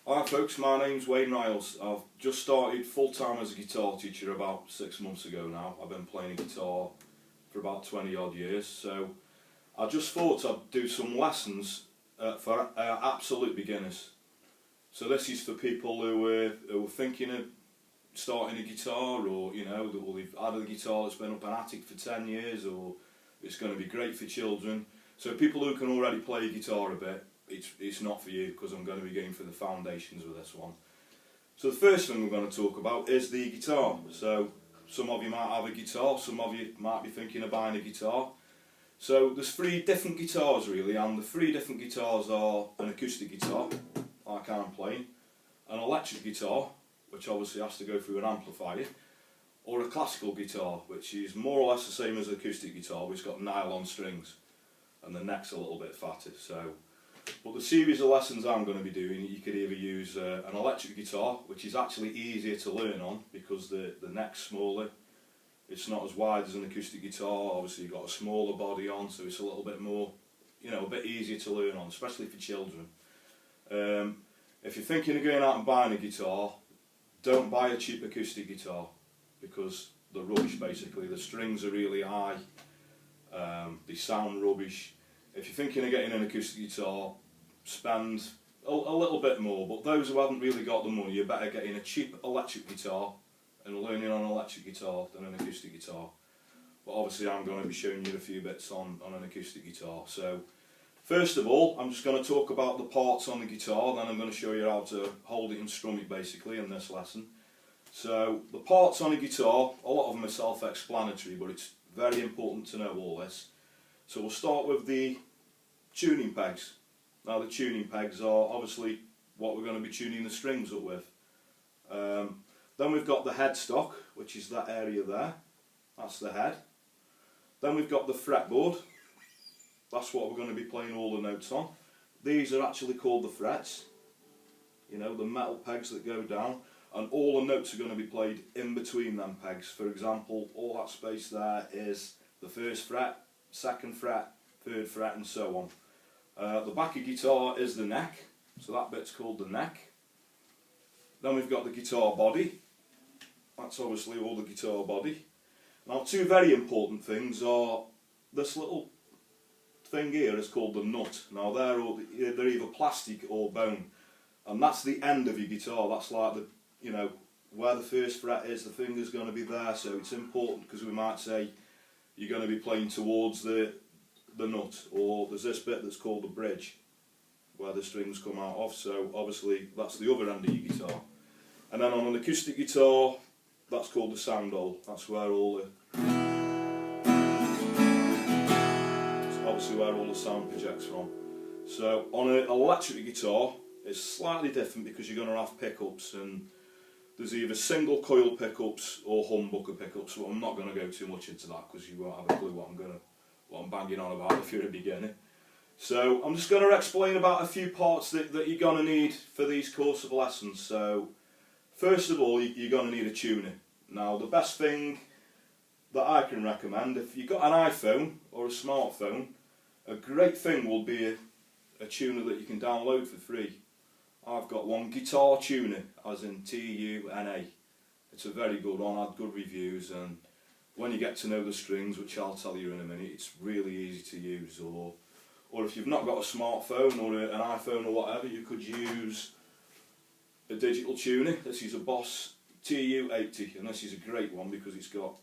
Hi folks, my name's Wayne Riles. I've just started full time as a guitar teacher about 6 months ago now. I've been playing guitar for about 20 odd years, so I just thought I'd do some lessons for absolute beginners. So this is for people who are thinking of starting a guitar, or they've had a guitar that's been up an attic for 10 years, or it's going to be great for children. So people who can already play guitar a bit, it's not for you, because I'm going to be going for the foundations with this one. So the first thing we're going to talk about is the guitar. So some of you might have a guitar, some of you might be thinking of buying a guitar. So there's 3 different guitars really, and the 3 different guitars are an acoustic guitar, like I'm playing, an electric guitar, which obviously has to go through an amplifier, or a classical guitar, which is more or less the same as an acoustic guitar, but it's got nylon strings, and the neck's a little bit fatter. But the series of lessons I'm going to be doing, you could either use an electric guitar, which is actually easier to learn on because the neck's smaller. It's not as wide as an acoustic guitar. Obviously you've got a smaller body on, so it's a little bit more, a bit easier to learn on, especially for children. If you're thinking of going out and buying a guitar, don't buy a cheap acoustic guitar, because they're rubbish basically. The strings are really high, they sound rubbish. If you're thinking of getting an acoustic guitar, spend a little bit more, but those who haven't really got the money, you're better getting a cheap electric guitar and learning on an electric guitar than an acoustic guitar. But obviously I'm going to be showing you a few bits on an acoustic guitar. So first of all, I'm just going to talk about the parts on the guitar, then I'm going to show you how to hold it and strum it basically in this lesson. So the parts on a guitar, a lot of them are self-explanatory, but it's very important to know all this. So we'll start with the tuning pegs. Now the tuning pegs are obviously what we're going to be tuning the strings up with. Then we've got the headstock, which is that area there. That's the head. Then we've got the fretboard. That's what we're going to be playing all the notes on. These are actually called the frets. The metal pegs that go down. And all the notes are going to be played in between them pegs. For example, all that space there is the 1st fret, 2nd fret, 3rd fret, and so on. The back of guitar is the neck, so that bit's called the neck. Then we've got the guitar body. That's obviously all the guitar body. Now 2 very important things are, this little thing here is called the nut. Now they're either plastic or bone, and that's the end of your guitar. That's like where the 1st fret is, the finger's going to be there, so it's important, because we might say you're going to be playing towards the nut, or there's this bit that's called the bridge where the strings come out of, so obviously that's the other end of your guitar. And then on an acoustic guitar, that's called the sound hole. That's where obviously where all the sound projects from. So on an electric guitar it's slightly different, because you're going to have pickups, and there's either single coil pickups or humbucker pickups. So I'm not going to go too much into that, because you won't have a clue what I'm banging on about if you're a beginner. So I'm just going to explain about a few parts that you're going to need for these course of lessons. So first of all, you're going to need a tuner. Now the best thing that I can recommend, if you've got an iPhone or a smartphone, a great thing will be a tuner that you can download for free. I've got one, Guitar Tuner, as in T-U-N-A. It's a very good one, had good reviews, and when you get to know the strings, which I'll tell you in a minute, it's really easy to use. Or if you've not got a smartphone or an iPhone or whatever, you could use a digital tuner. This is a Boss TU80, and this is a great one because it's got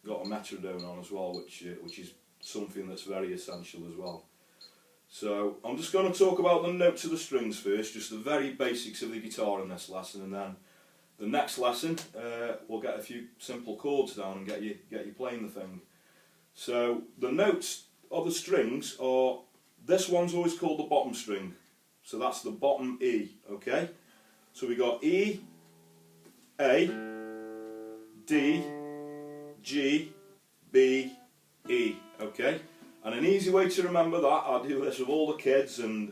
a metronome on as well, which is something that's very essential as well. So I'm just going to talk about the notes of the strings first, just the very basics of the guitar in this lesson, and then the next lesson we'll get a few simple chords down and get you playing the thing. So the notes of the strings are, this one's always called the bottom string, so that's the bottom E, okay? So we got E, A, D, G, B, E, okay? And an easy way to remember that, I do this with all the kids and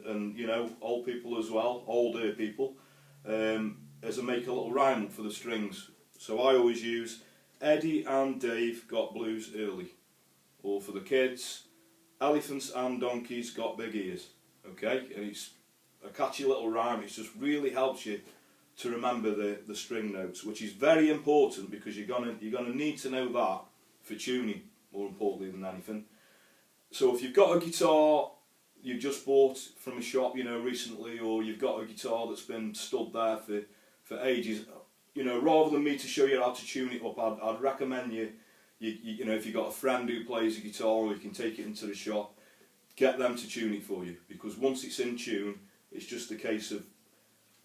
old people as well, older people, is I make a little rhyme for the strings. So I always use Eddie and Dave got blues early. Or for the kids, elephants and donkeys got big ears. Okay, and it's a catchy little rhyme. It just really helps you to remember the string notes, which is very important because you're gonna need to know that for tuning, more importantly than anything. So if you've got a guitar you've just bought from a shop, you know, recently, or you've got a guitar that's been stood there for ages, you know, rather than me to show you how to tune it up, I'd recommend you know, if you've got a friend who plays a guitar, or you can take it into the shop, get them to tune it for you, because once it's in tune, it's just a case of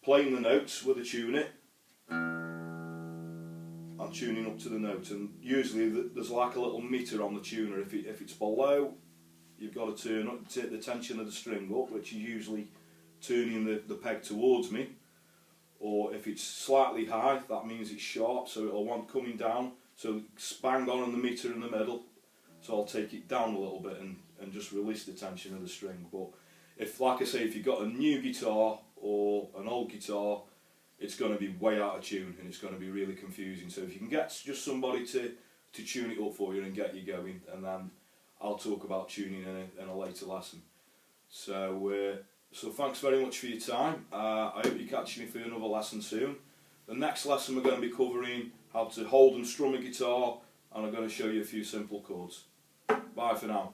playing the notes with a tune it and tuning up to the note. And usually there's like a little meter on the tuner. If it's below, you've got to take the tension of the string up, which is usually turning the peg towards me. Or if it's slightly high, that means it's sharp, so it'll want coming down. So it's bang on the meter in the middle. So I'll take it down a little bit and just release the tension of the string. But if, like I say, if you've got a new guitar or an old guitar, it's going to be way out of tune and it's going to be really confusing. So if you can get just somebody to tune it up for you and get you going, and then I'll talk about tuning in a later lesson. So thanks very much for your time. I hope you catch me for another lesson soon. The next lesson we're going to be covering how to hold and strum a guitar, and I'm going to show you a few simple chords. Bye for now.